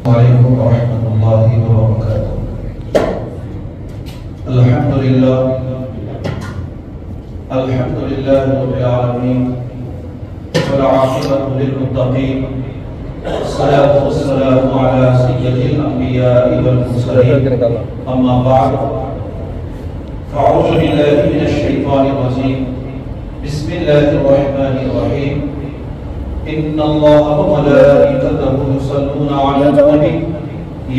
علیکم ورحمۃ اللہ وبرکاتہ۔ الحمدللہ رب العالمین والعاقبۃ للمتقین، والصلاة والسلام علی سید الانبیاء والمرسلین، اما بعد فاعوذ باللہ من الشیطان الرجیم، بسم اللہ الرحمن الرحیم۔ ان اللہ وملائکتہ یصلون علی النبی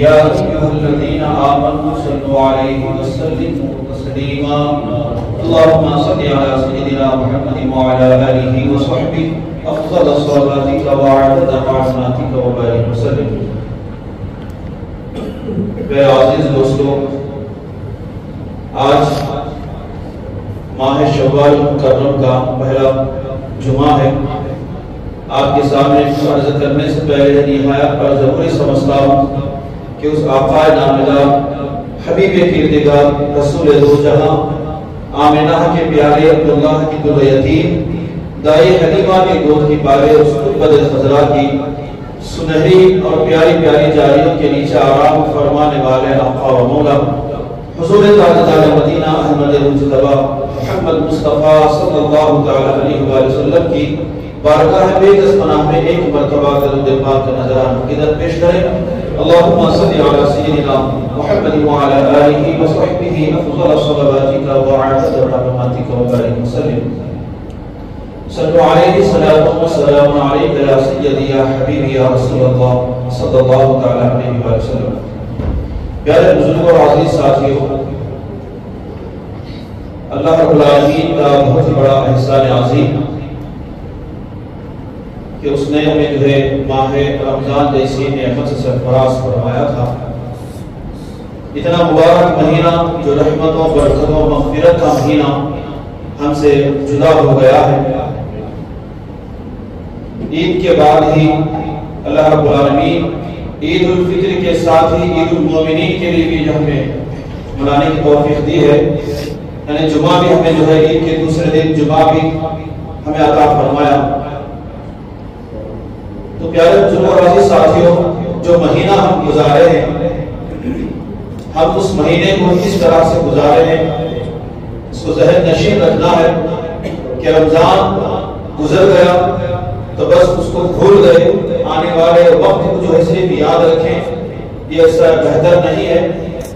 یا ایھا الذین آمنوا صلوا علیہ وسلموا تسلیما۔ اللهم صل على سيدنا محمد وعلى آله وصحبه أفضل صلاتك وعدد معلوماتك وبارك وسلم۔ میرے عزیز دوستو، آج ماہ شوال مکرم کا پہلا جمعہ ہے۔ آپ کے سامنے عرض کرنے سے پہلے نہایت پر ضروری سمجھتا ہوں کہ اس آقا نامدار حبیب کردگار رسول دو جہاں آمنہ کے پیارے عبداللہ کی دل یتیم دائی حلیمہ کے گود کی پالے اس قربت خضرا کی سنہری اور پیاری پیاری جاریوں کے نیچے آرام فرمانے والے آقا و مولا حضور تاجدار مدینہ احمد مجتبی محمد مصطفیٰ صلی اللہ علیہ وآلہ وسلم کی بارگاہ بیدس پناہ میں ایک مرتبہ درود پاک کا نظران عقیدت پیش کریں۔ اللہم صلی علی سیدنا محمد وعلی آلہ وصحبہ افضل صلواتک وعدد معلوماتک وبارک وسلم۔ صلو علیہ الصلاۃ والسلام علیک یا سیدی یا حبیبی یا رسول اللہ صلی اللہ علیہ وسلم۔ پیارے بزرگ اور عزیز ساتھیوں، اللہ رب العالمین کا بہت بڑا احسان عظیم کہ اس نے ہمیں جو ہے ماہ رمضان جیسی نعمت سے سرفراز فرمایا تھا۔ اتنا مبارک مہینہ جو رحمتوں برکتوں مغفرت کا مہینہ ہم سے جدا ہو گیا ہے۔ عید کے بعد ہی اللہ رب العالمین عید الفطر کے ساتھ ہی عید المومنین کے لیے بھی جو ہمیں منانے کی توفیق دی ہے، یعنی جمعہ بھی ہمیں جو ہے عید کے دوسرے دن جمعہ بھی ہمیں عطا فرمایا۔ تو پیارے بزرگ اور عزیز ساتھیوں، جو مہینہ ہم گزارے ہیں، ہم اس مہینے کو کس طرح سے گزارے ہیں اس کو ذہن نشین رکھنا ہے کہ رمضان گزر گیا تو بس اس کو بھول گئے، آنے والے وقت کو جو ہے صرف یاد رکھیں، یہ ایسا بہتر نہیں ہے۔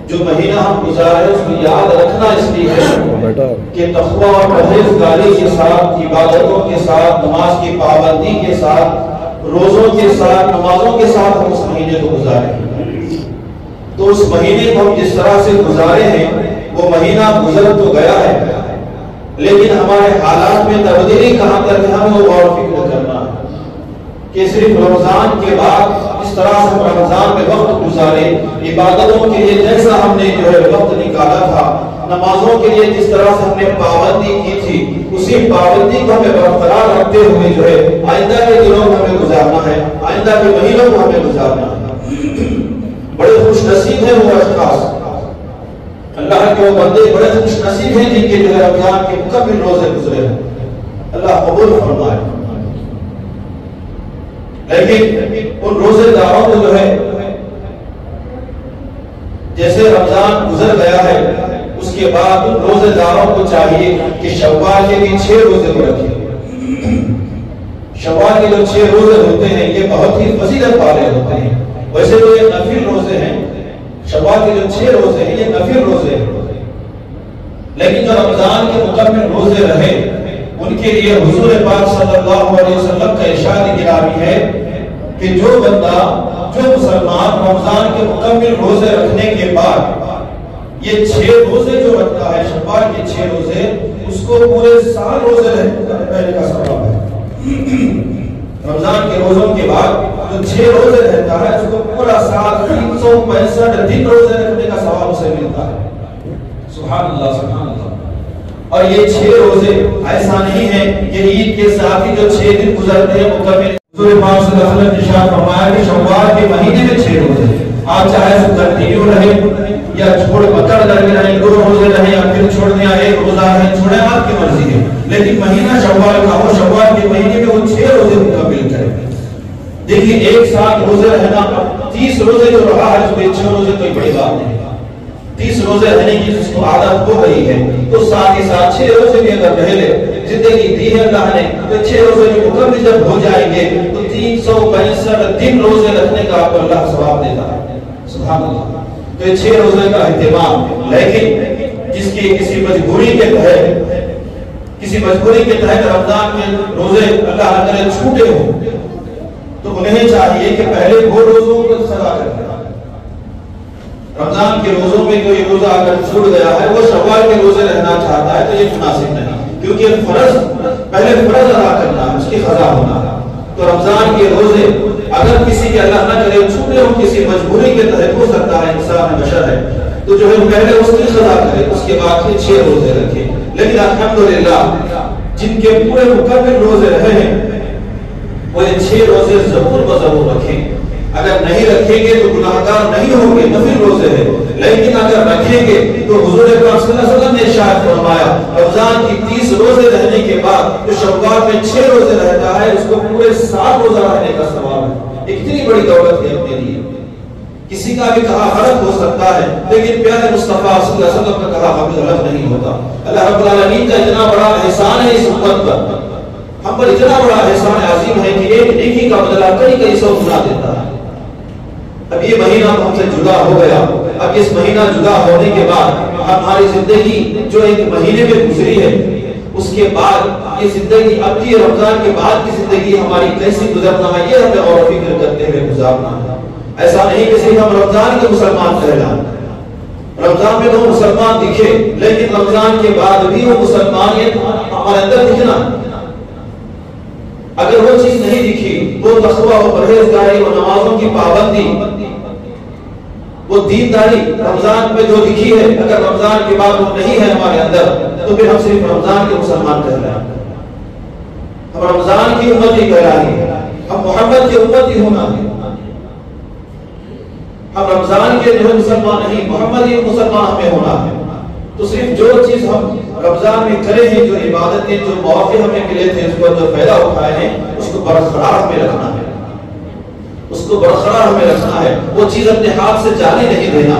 جو مہینہ ہم گزارے اس کو یاد رکھنا اس لیے ہے کہ تقوی اور پرہیزگاری کے ساتھ، عبادتوں کے ساتھ، نماز کی پابندی کے ساتھ، روزوں کے ساتھ، نمازوں کے ساتھ ہم اس مہینے کو گزارے ہیں۔ تو اس مہینے کو ہم جس طرح سے گزارے ہیں وہ مہینہ گزر تو گیا ہے، لیکن ہمارے حالات میں تبدیلی کہاں تک ہے ہمیں وہ غور و فکر کرنا ہے کہ صرف رمضان کے بعد اس طرح سے ہم رمضان میں وقت گزارے، عبادتوں کے لیے جیسا ہم نے جو ہے وقت نکالا تھا، نمازوں کے لیے جس طرح سے ہم نے پابندی کی تھی، اسی پابندی کو ہمیں برقرار رکھتے ہوئے جو ہے آئندہ کے دنوں میں ہمیں گزارنا ہے، آئندہ کے مہینوں کو ہمیں گزارنا ہے۔ بڑے خوش نصیب ہیں وہ اشخاص، اللہ کے وہ بندے بڑے خوش نصیب ہیں جن کے جو ہے رمضان کے مکمل روزے گزرے ہیں، اللہ قبول فرمائے۔ لیکن ان روزے داروں کو جو ہے جیسے رمضان گزر گیا ہے اس کے بعد ان روزے داروں کو چاہیے کہ شوال کے بھی 6 روزے کو رکھیں۔ شوال کے جو 6 روزے ہوتے ہیں یہ بہت ہی فضیلت والے ہوتے ہیں، ویسے تو یہ نفل روزے ہیں، شوال کے جو 6 روزے ہیں یہ نفل روزے ہیں، لیکن جو رمضان کے مکمل روزے رہے ان کے لیے حضور پاک صلی اللہ علیہ وسلم کا ارشاد گرامی ہے کہ جو بندہ، جو مسلمان رمضان کے مکمل روزے رکھنے کے بعد یہ 6 روزے جو رکھتا ہے، شوال کے 6 روزے، اس کو پورے سال روزے رہنے کا ثواب ہے۔ رمضان کے روزوں کے بعد جو 6 روزے رہتا ہے اس کو پورا سال 365 دن روزے رکھنے کا ثواب اسے ملتا ہے۔ سبحان اللہ، سبحان اللہ۔ اور یہ 6 روزے ایسا نہیں ہے کہ عید کے ساتھ ہی جو 6 دن گزرتے ہیں مکمل، حضور پاک صلی اللہ علیہ وسلم نے ارشاد فرمایا کہ شوال کے مہینے میں 6 روزے، آپ چاہے تو کنٹینیو رہے یا چھوڑ پکڑ کر کے رہیں، 2 روزے رہیں یا پھر چھوڑ دیں، 1 روزہ رہیں، چھوڑیں، آپ کی مرضی ہے، لیکن مہینہ شوال کا ہو، شوال کے مہینے میں وہ 6 روزے مکمل کریں۔ دیکھیں ایک ساتھ روزے رہنا 30 روزے جو رہا ہے تو 6 روزے کوئی بڑی بات نہیں، 30 روزے رہنے کی جس کو عادت ہو گئی ہے تو ساتھ ہی ساتھ 6 روزے بھی اگر رہ لے، زندگی دی ہے اللہ نے تو 6 روزے بھی مکمل جب ہو جائیں گے تو 365 دن روزے رکھنے کا آپ کو اللہ ثواب دیتا ہے، سبحان اللہ۔ تو یہ 6 روزے کا اہتمام، لیکن جس کی کسی مجبوری کے تحت رمضان میں روزے اللہ نہ کرے چھوٹے ہوں تو انہیں چاہیے کہ پہلے وہ روزوں کو سزا کریں۔ رمضان کے روزوں میں کوئی روزہ اگر چھوٹ گیا ہے، وہ شوال کے روزے رہنا چاہتا ہے تو یہ مناسب نہیں، کیونکہ پہلے فرض ادا کرنا ہے، اس کی قضا ہونا ہے۔ تو رمضان کے روزے اگر کسی کے اللہ نہ کرے چھوٹے ہوں، کسی مجبوری کے تحت، ہو سکتا ہے انسان بشر ہے تو جو ہے پہلے اس کی قضا کرے، اس کے بعد پھر 6 روزے رکھے۔ لیکن الحمدللہ جن کے پورے مکمل روزے رہے ہیں وہ یہ 6 روزے ضرور رکھیں۔ اگر نہیں رکھیں گے تو گناہگار نہیں ہوں گے، نفل روزے ہیں، لیکن اگر رکھیں گے تو حضور اکرم صلی اللہ علیہ وسلم نے ارشاد فرمایا رمضان کی 30 روزے رہنے کے بعد جو شوال میں 6 روزے رہتا ہے اس کو پورے 7 روزہ رہنے کا ثواب ہے۔ اتنی بڑی دولت ہے اپنے لیے۔ کسی کا بھی کہا غلط ہو سکتا ہے، لیکن پیارے مصطفیٰ صلی اللہ علیہ وسلم کا کہا کبھی غلط نہیں ہوتا۔ اللہ رب العالمین کا اتنا بڑا احسان ہے اس امت پر، ہم پر اتنا بڑا احسان عظیم ہے کہ ایک نیکی کا بدلہ کئی 100 گنا دیتا ہے۔ اب یہ مہینہ ہم سے جدا ہو گیا، اب اس مہینہ جدا ہونے کے بعد ہماری زندگی جو ایک مہینے میں گزری ہے اس کے بعد یہ زندگی اب کی رمضان کے بعد کی زندگی ہماری کیسی گزرنا ہے یہ ہمیں غور و فکر کرتے ہوئے گزارنا ہے۔ ایسا نہیں کہ صرف ہم رمضان کے مسلمان کہلائیں، رمضان میں وہ مسلمان دکھے لیکن رمضان کے بعد بھی وہ مسلمانیت ہمارے اندر دکھنا۔ اگر وہ چیز نہیں دکھی، وہ تقویٰ و پرہیزگاری و نمازوں کی پابندی، وہ دینداری رمضان میں جو دکھی ہے، اگر رمضان کے بعد وہ نہیں ہے ہمارے اندر تو پھر ہم صرف رمضان کے مسلمان کہلائیں، ہم رمضان کی امتی کہلائیں، ہم محمد کی امتی ہونا ہے۔ ہم رمضان کے جو مسلمان نہیں، محمدی مسلمان ہمیں ہونا ہے۔ تو صرف جو چیز ہم رمضان میں کرے ہیں، جو عبادتیں، جو مواقع ہمیں ملے تھے، اس کو جو فائدہ اٹھائے ہیں، اس کو برقرار ہمیں رکھنا ہے، اس کو برقرار ہمیں رکھنا ہے، وہ چیز اپنے ہاتھ سے جانے نہیں دینا۔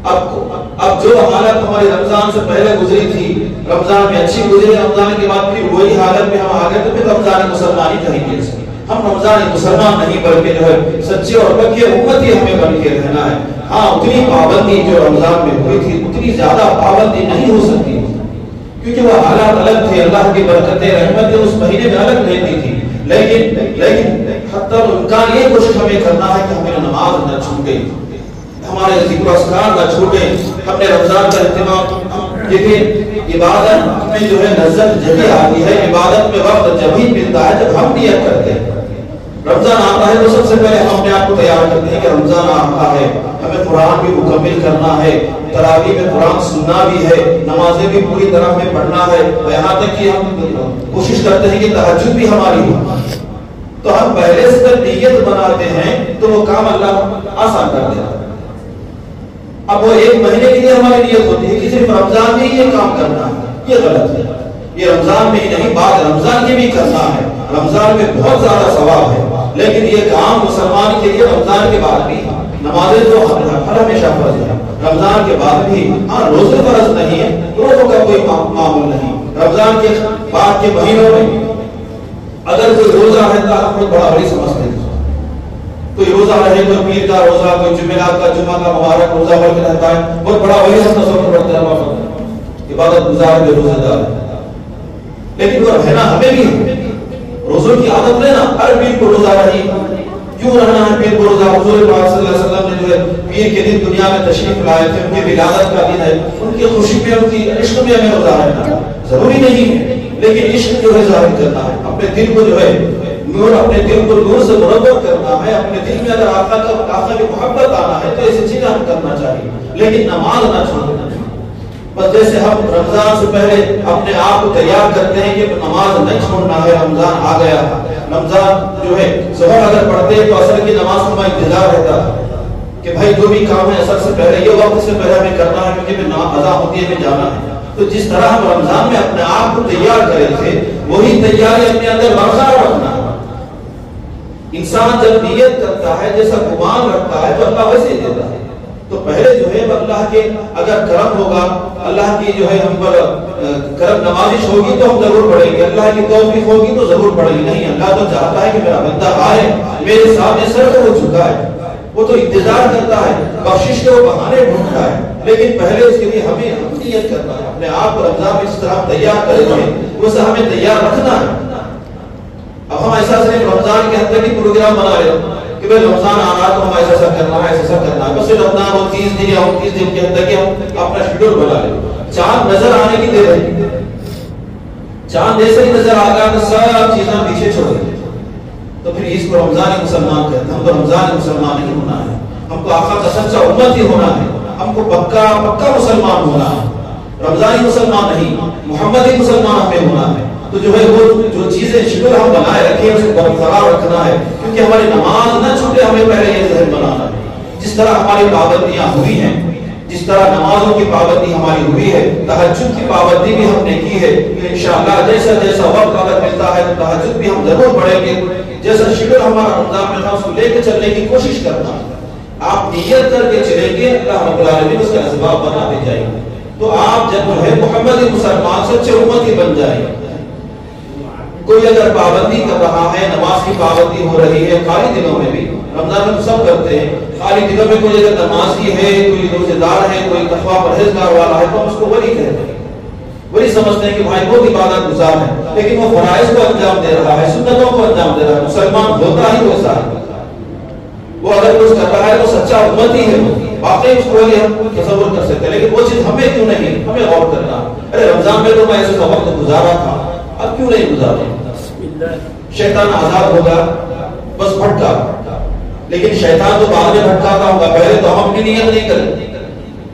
اب جو حالت ہماری رمضان سے پہلے گزری تھی، رمضان میں اچھی گزری، رمضان کے بعد پھر وہی حالت میں ہم آ گئے تو پھر رمضان مسلمان ہی کہیں گے۔ ہم رمضان مسلمان نہیں بلکہ جو ہے سچے اور پکے امتی ہمیں بن کے رہنا ہے۔ ہاں اتنی پابندی جو رمضان میں ہوئی تھی اتنی زیادہ پابندی نہیں ہو سکتی کیونکہ وہ حالات الگ تھے، اللہ کی برکتیں رحمتیں اس مہینے میں الگ رہتی تھی، لیکن حتی امکان یہ کوشش ہمیں کرنا ہے کہ ہمیں نماز نہ چھوٹے، ہمارے ذکر و اذکار نہ چھوٹے، ہم نے رمضان کا اہتمام دیکھیں۔ عبادت میں جو ہے لذت جبھی آتی ہے، عبادت میں وقت جبھی ملتا ہے جب ہم نیت کرتے ہیں۔ رمضان آتا ہے تو سب سے پہلے ہم اپنے آپ کو تیار کرتے ہیں کہ رمضان آتا ہے، ہمیں قرآن بھی مکمل کرنا ہے، تراویح میں قرآن سننا بھی ہے، نمازیں بھی پوری طرح میں پڑھنا ہے، یہاں تک کہ ہم کوشش کرتے ہیں کہ تہجد بھی ہماری ہو۔ تو ہم پہلے سے نیت بناتے ہیں تو وہ کام اللہ آسان کر دیتا ہے۔ اب وہ ایک مہینے کے لیے ہماری نیت ہوتی ہے کہ صرف رمضان میں یہ کام کرنا ہے، یہ غلط ہے۔ یہ رمضان میں ہی نہیں، بعد رمضان کے بھی کرنا ہے، رمضان میں بہت زیادہ ثواب ہے، لیکن یہ کام مسلمان کے لیے رمضان کے بعد بھی، نمازیں تو ہر ہمیشہ فرض ہے، رمضان کے بعد بھی، ہاں روزے فرض نہیں ہے، روزوں کا کوئی معمول نہیں۔ رمضان کے بعد کے مہینوں میں اگر کوئی روزہ رہتا ہے بہت بڑا بڑی سمجھتے ہیں، کوئی روزہ رہے، کوئی پیر کا روزہ، کوئی جمعرات کا جمعہ کا مبارک روزہ بڑھ کے رہتا ہے، بہت بڑا وہی ہم تصور کرتے ہیں، عبادت گزار کے روزے دار، لیکن وہ رہنا ہمیں بھی ہے، روزوں کی عادت لینا، ہر پیر کو روزہ رہی، کیوں رہنا ہے پیر کو روزہ؟ حضور پاک صلی اللہ علیہ وسلم نے جو ہے پیر کے دن دنیا میں تشریف لائے تھے، ان کی ولادت کا دن ہے، ان کی خوشی میں، ان کی عشق میں ہمیں روزہ رہنا ضروری نہیں ہے، لیکن عشق جو ہے ظاہر کرنا ہے، اپنے دل کو جو ہے نور، اپنے دل کو نور سے منور کرنا ہے، اپنے دل میں اگر آقا کی محبت آنا ہے تو ایسی چیزیں ہم کرنا چاہیے، لیکن نماز نہ چھوڑنا۔ بس جیسے ہم رمضان سے پہلے اپنے آپ کو تیار کرتے ہیں کہ نماز نہیں چھوڑنا ہے، رمضان آ گیا، رمضان جو ہے ظہر اگر پڑھتے ہیں تو عصر کی نماز کا انتظار رہتا ہے کہ بھائی جو بھی کام ہے عصر سے پہلے، یہ وقت سے پہلے ہمیں کرنا ہے کیونکہ نماز اذان ہوتی ہے، ہمیں جانا ہے۔ تو جس طرح ہم رمضان میں اپنے آپ کو تیار کرے تھے، وہی تیاری اپنے اندر برقرار رکھنا ہے۔ انسان جب نیت کرتا ہے جیسا گمان رکھتا ہے تو اللہ ویسے ہی دیتا ہے. تو پہلے جو ہے اللہ کے اگر کرم ہوگا, اللہ کی جو ہے ہم پر کرم نوازش ہوگی تو ہم ضرور پڑھیں گے, اللہ کی توفیق ہوگی تو ضرور پڑھیں گے. نہیں, اللہ تو چاہتا ہے کہ میرا بندہ آئے, میرے سامنے سر ہو چکا ہے, وہ تو انتظار کرتا ہے, بخشش کے وہ بہانے ڈھونڈتا ہے, لیکن پہلے اس کے لیے ہمیں نیت کرنا ہے, اپنے آپ کو رمضان میں اس طرح تیار کریں گے, ویسا ہمیں تیار رکھنا ہے. اب ہم ایسا صرف رمضان کے اندر ہی پروگرام بنا رہے ہیں کہ بھائی رمضان آ رہا تو ہم ایسا کرنا ہے, ایسا کرنا ہے, بس رمضان وہ 30 دن یا 29 دن کے اندر ہم اپنا شیڈول بنا لیں. چاند نظر آنے کی دیر ہے, چاند جیسے ہی نظر آ گیا تو سب چیزیں پیچھے چھوڑ دیں. تو پھر اس کو رمضان مسلمان کہتے ہیں. ہم کو رمضان مسلمان نہیں ہونا ہے, ہم کو آقا کا سچا امتی ہونا ہے, ہم کو پکا مسلمان ہونا ہے. رمضانی مسلمان نہیں, محمدی مسلمان ہمیں ہونا ہے. تو جو ہے وہ جو چیزیں شکر ہم بنائے رکھے ہیں اس کو برقرار رکھنا ہے, کیونکہ ہماری نماز نہ چھوٹے, ہمیں پہلے یہ ذہن بنانا ہے. جس طرح ہماری پابندیاں ہوئی ہیں, جس طرح نمازوں کی پابندی ہماری ہوئی ہے, تہجد کی پابندی بھی ہم نے کی ہے. انشاءاللہ جیسا جیسا وقت اگر ملتا ہے تو تہجد بھی ہم ضرور پڑھیں گے. جیسا شکر ہمارا رمضان میں تھا اس کو لے کے چلنے کی کوشش کرنا. آپ نیت کر کے چلیں گے, اللہ رب العالمین اس کا اسباب بناتے جائیں گے. تو آپ جب جو ہے محمدی مسلمان سچے امتی بن جائیں گے. کوئی اگر پابندی کر رہا ہے, نماز کی پابندی ہو رہی ہے خالی دنوں میں بھی, رمضان میں تو سب کرتے ہیں, خالی دنوں میں کوئی اگر نمازی ہے, کوئی روزے دار ہے, کوئی تقویٰ پرہیزگار والا ہے, تو ہم اس کو ولی کہتے ہیں. ولی سمجھتے ہیں کہ بھائی بہت عبادت گزار ہے, لیکن وہ فرائض کو انجام دے رہا ہے, سنتوں کو انجام دے رہا ہے. مسلمان ہوتا ہی ویسا ہے. وہ اگر کچھ کر رہا ہے تو سچا امتی ہے, واقعی اس کو ہم تصور کر سکتے ہیں. لیکن وہ چیز ہمیں کیوں نہیں, ہمیں غور کرنا. ارے رمضان میں تو میں ایسے وقت گزارا تھا, اب کیوں نہیں گزارا. شیطان آزاد ہوگا, بس بھٹکا, لیکن شیطان تو بعد میں بھٹکاتا ہوگا, پہلے تو ہم اپنی نیت نہیں کریں.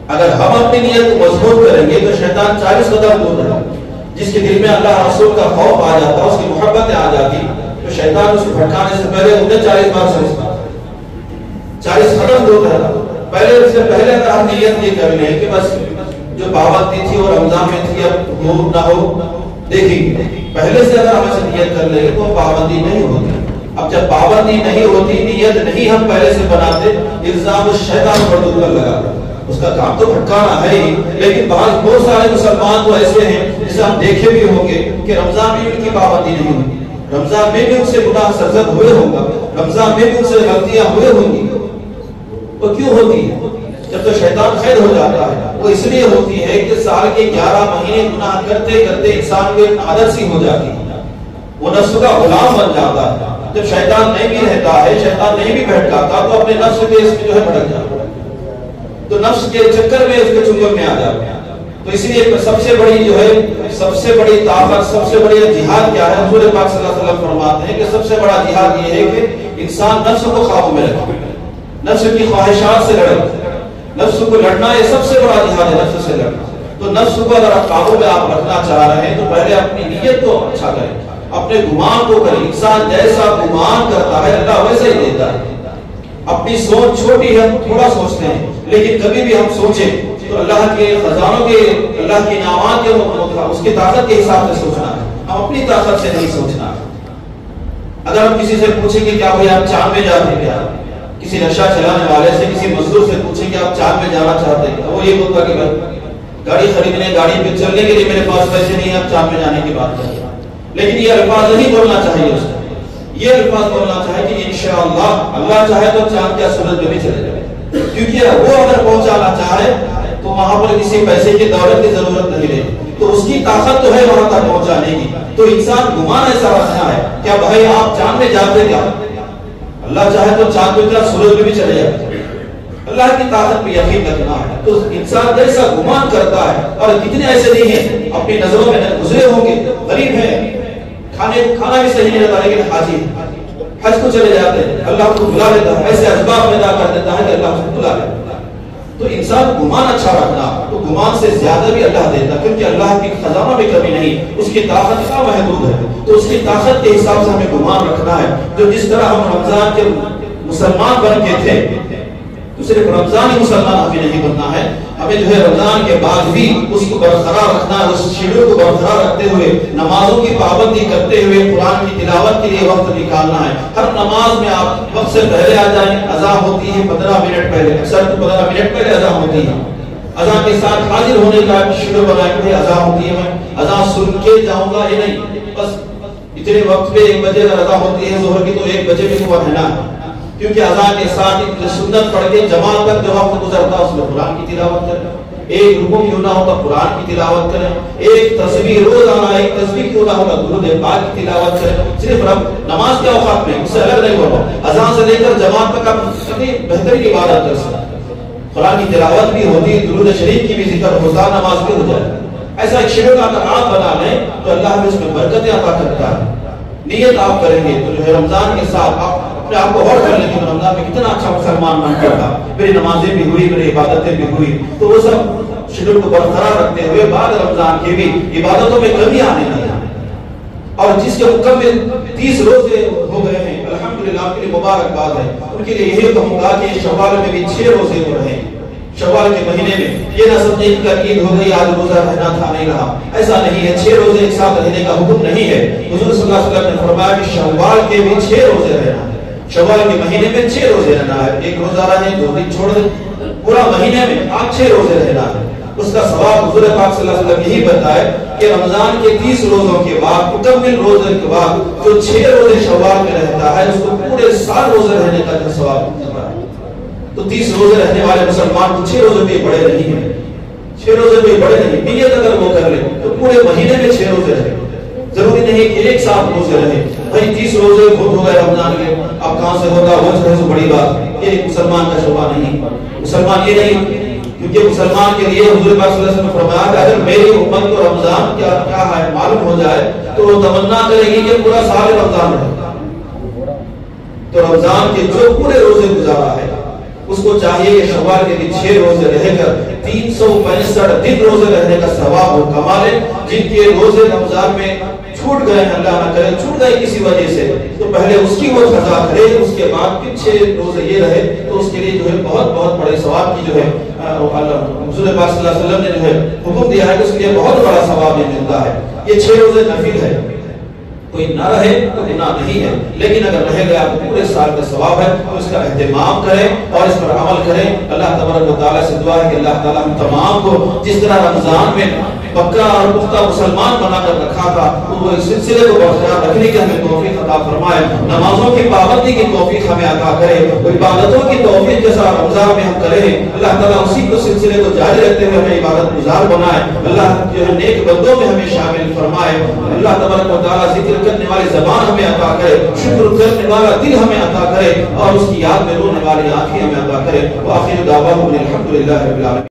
اگر ہم اپنی نیت کو مضبوط کریں گے تو شیطان 40 قدم دور ہے. جس کے دل میں اللہ رسول کا خوف آ جاتا, اس کی محبتیں آ جاتی, تو شیطان اس کو بھٹکانے سے پہلے انہیں 40 بار سمجھتا, 40 قدم دور رہتا. پہلے اس سے پہلے اگر ہم نیت یہ کر لیں کہ بس جو پابندی تھی وہ رمضان میں تھی, اب ہو نہ ہو دیکھیں, پہلے سے اگر ہم ایسے نیت کر لیں گے تو پابندی نہیں ہوتی. اب جب پابندی نہیں ہوتی, نیت نہیں ہم پہلے سے بناتے, الزام الشیطان پر دور لگاتے. اس کا کام تو بھٹکانا ہے ہی, لیکن بہت سارے مسلمان تو ایسے ہیں جسے ہم دیکھے بھی ہوں گے کہ رمضان میں ان کی پابندی نہیں ہوتی, رمضان میں بھی ان سے گناہ سرزد ہوئے ہوں گا, رمضان میں بھی ان سے غلطیاں ہوئے ہوں گی. وہ کیوں ہوتی ہے؟ جب تو شیطان خیر ہو جاتا ہے, وہ اس لیے ہوتی ہے کہ سال کے 11 مہینے گناہ کرتے کرتے انسان کی عادت سی ہو جاتی ہے, وہ نفس کا غلام بن جاتا ہے. جب شیطان نہیں بھی رہتا ہے, شیطان نہیں بھی بیٹھتا, تو اپنے نفس کے اس میں جو ہے بھٹک جاتا ہے, تو نفس کے چکر میں اس کے چنگل میں آ جاتا ہے. تو اس لیے سب سے بڑی جو ہے, سب سے بڑی طاقت, سب سے بڑی جہاد کیا ہے؟ حضور پاک صلی اللہ علیہ وسلم فرماتے ہیں کہ سب سے بڑا جہاد یہ ہے کہ انسان نفس کو قابو میں رکھے, نفس کی خواہشات سے لڑے. نفس کو لڑنا یہ سب سے بڑا جہاد ہے, نفس سے لڑنا. تو نفس کو اگر آپ قابو میں آپ رکھنا چاہ رہے ہیں تو پہلے اپنی نیت کو اچھا کریں, اپنے گمان کو کریں. انسان جیسا گمان کرتا ہے اللہ ویسا ہی دیتا ہے. اپنی سوچ چھوٹی ہے, تھوڑا سوچتے ہیں, لیکن کبھی بھی ہم سوچیں تو اللہ کے خزانوں کے, اللہ کے انعامات کے, اس کی طاقت کے حساب سے سوچنا ہے, ہم اپنی طاقت سے نہیں سوچنا. اگر ہم کسی سے پوچھیں کہ کیا بھائی آپ چاند میں جاتے ہیں کیا, کسی رکشہ چلانے والے سے, کسی مزدور سے پوچھیں کہ آپ چاند میں جانا چاہتے ہیں, وہ یہ بولتا کہ گاڑی خریدنے, گاڑی پہ چلنے کے لیے میرے پاس پیسے نہیں ہیں, آپ چاند میں جانے کی بات کریں. لیکن یہ الفاظ نہیں بولنا چاہیے اس کو, یہ الفاظ بولنا چاہیے کہ انشاءاللہ اللہ چاہے تو چاند کیا سورج میں بھی چلے جائے. کیونکہ وہ اگر پہنچانا چاہے تو وہاں پر کسی پیسے کی دولت کی ضرورت نہیں رہی, تو اس کی طاقت تو ہے وہاں تک پہنچانے کی. تو انسان گمان ایسا رکھنا ہے, کیا بھائی آپ چاند میں جاتے کیا, اللہ چاہے تو چاند پہ کیا سورج میں بھی چلے جائے. اللہ کی طاقت پہ یقین رکھنا ہے. تو انسان جیسا گمان کرتا ہے, اور کتنے ایسے نہیں ہیں اپنی نظروں میں گزرے ہوں گے, غریب ہیں, کھانا بھی صحیح نہیں رہتا, لیکن حاجی حج کو چلے جاتے ہیں, اللہ کو بلا لیتا ہے, ایسے اسباب پیدا کر دیتا ہے کہ اللہ کو بلا لیتا ہے. تو انسان گمان اچھا رکھنا, تو گمان سے زیادہ بھی اللہ دیتا, کیونکہ اللہ کی خزانہ میں کمی نہیں, اس کی طاقت کا محدود ہے. تو اس کی طاقت کے حساب سے ہمیں گمان رکھنا ہے. جو جس طرح ہم رمضان کے مسلمان بن کے تھے, تو صرف رمضان ہی مسلمان ہمیں نہیں بننا ہے، ہمیں جو ہے رمضان کے بعد بھی اس کو برقرار رکھنا ہے، اس شیڈول کو برقرار رکھتے ہوئے نمازوں کی پابندی کرتے ہوئے قرآن کی تلاوت کے لیے وقت نکالنا ہے۔ ہر نماز میں آپ وقت سے پہلے آ جائیں، اذان ہوتی ہے 15 منٹ پہلے، اکثر 15 منٹ پہلے اذان ہوتی ہے، اذان کے ساتھ حاضر ہونے کا شیڈول بنائیں گے، اذان ہوتی ہے میں اذان سن کے جاؤں گا یہ نہیں، بس اتنے وقت پہ 1 بجے اگر اذان ہوتی ہے ظہر کی تو 1 بجے میں صبح رہنا ہے، کیونکہ اذان کے ساتھ سنت پڑھ کے جماعت تک جو وقت گزرتا ہے اس میں قرآن کی تلاوت کریں، ایک رکوع کیوں نہ ہوگا قرآن کی تلاوت کریں، ایک تسبیح روزانہ ایک تسبیح کیوں نہ ہوگا درود پاک کی تلاوت کریں، صرف نماز کے اوقات میں اس سے الگ نہیں ہوگا، اذان سے لے کر جماعت تک آپ کتنی بہترین عبادت کر سکتے ہیں، قرآن کی تلاوت بھی ہوتی، درود شریف کی بھی ذکر ہوتا، نماز بھی ہو جائے، ایسا ایک شیڈول اگر آپ بنا لیں تو اللہ بھی اس میں برکتیں عطا کرتا ہے۔ نیت آپ کریں گے تو جو ہے رمضان کے ساتھ آپ اپنے آپ کو غور کر لیں کہ رمضان میں کتنا اچھا مسلمان بن گیا تھا، میری نمازیں بھی ہوئی، میری عبادتیں بھی ہوئی، تو وہ سب شیڈول کو برقرار رکھتے ہوئے بعد رمضان کے بھی عبادتوں میں کمی آنے لگی، اور جس کے مکمل 30 روزے ہو گئے ہیں الحمدللہ آپ کے لیے مبارکباد ہے، ان کے لیے یہی کہوں گا کہ شوال میں بھی 6 روزے ہو رہے ہیں، شوال کے مہینے میں یہ نہ سمجھیں کہ عید ہو گئی آج روزہ رہنا تھا نہیں رہا، ایسا نہیں ہے، 6 روزے ایک ساتھ رہنے کا حکم نہیں ہے، حضور صلی اللہ علیہ وسلم نے فرمایا کہ شوال کے بھی 6 روزے رہنا ہے، شوال کے مہینے میں 6 روزے رہنا ہے، ایک روزہ رہیں 2 دن چھوڑ دیں، پورا مہینے میں آپ 6 روزے رہنا ہے، اس کا ثواب حضور پاک صلی اللہ علیہ وسلم یہی بتائے کہ رمضان کے 30 روزوں کے بعد مکمل روزے کے بعد جو 6 روزے شوال میں رہتا ہے اس کو پورے سال روزے رہنے کا جو ثواب ملتا ہے، تو 30 روزے رہنے والے مسلمان کو 6 روزے بھی بڑے نہیں ہیں، 6 روزے بھی بڑے نہیں، نیت اگر وہ کر لے تو پورے مہینے میں 6 روزے رہے، ضروری نہیں کہ ایک ساتھ روزے رہے، بھائی 30 روزے بہت ہو گئے رمضان کے، اب کہاں سے ہوگا وہ جو ہے سو بڑی بات، یہ مسلمان کا شعبہ نہیں، مسلمان یہ نہیں، کیونکہ مسلمان کے لیے حضور پاک صلی اللہ علیہ وسلم نے فرمایا کہ اگر میری امت کو رمضان کیا ہے معلوم ہو جائے تو وہ تمنا کرے گی کہ پورا سال رمضان رہے، تو رمضان کے جو پورے روزے گزارا ہے اس کو چاہیے کہ شوال کے دن 6 روزے رہ کر 365 دن روزے رہنے کا ثواب وہ کما لے، جن کے روزے رمضان میں چھوٹ گئے، اللہ نہ کرے چھوٹ گئے کسی وجہ سے، تو پہلے اس کی وہ قضا کرے، اس کے بعد پھر 6 روزے یہ رہے تو اس کے لیے جو ہے بہت بہت بڑے ثواب کی جو ہے حضور پاک صلی اللہ علیہ وسلم نے جو ہے حکم دیا ہے کہ اس کے لیے بہت بڑا ثواب یہ ملتا ہے۔ یہ 6 روزے نفل ہے، کوئی نہ رہے تو گناہ نہیں ہے، لیکن اگر رہ گیا تو پورے سال کا ثواب ہے، تو اس کا اہتمام کریں اور اس پر عمل کریں۔ اللہ تبارک و تعالیٰ سے دعا ہے کہ اللہ تعالیٰ ہم تمام کو جس طرح رمضان میں پکا اور پختہ مسلمان بنا کر رکھا تھا وہ اس سلسلے کو برقرار رکھنے کی ہمیں توفیق عطا فرمائے، نمازوں کی پابندی کی توفیق ہمیں عطا کرے، عبادتوں کی توفیق جیسا رمضان میں ہم کریں، اللہ تعالیٰ اسی کو سلسلے کو جاری رکھتے ہوئے ہمیں عبادت گزار بنائے، اللہ جو ہے نیک بندوں میں ہمیں شامل فرمائے، اللہ تبارک و تعالیٰ ذکر کرنے والی زبان ہمیں عطا کرے، شکر کرنے والا دل ہمیں عطا کرے، اور اس کی یاد میں رونے والی آنکھیں ہمیں عطا کرے۔ وآخر دعواہم الحمدللہ رب العالمین۔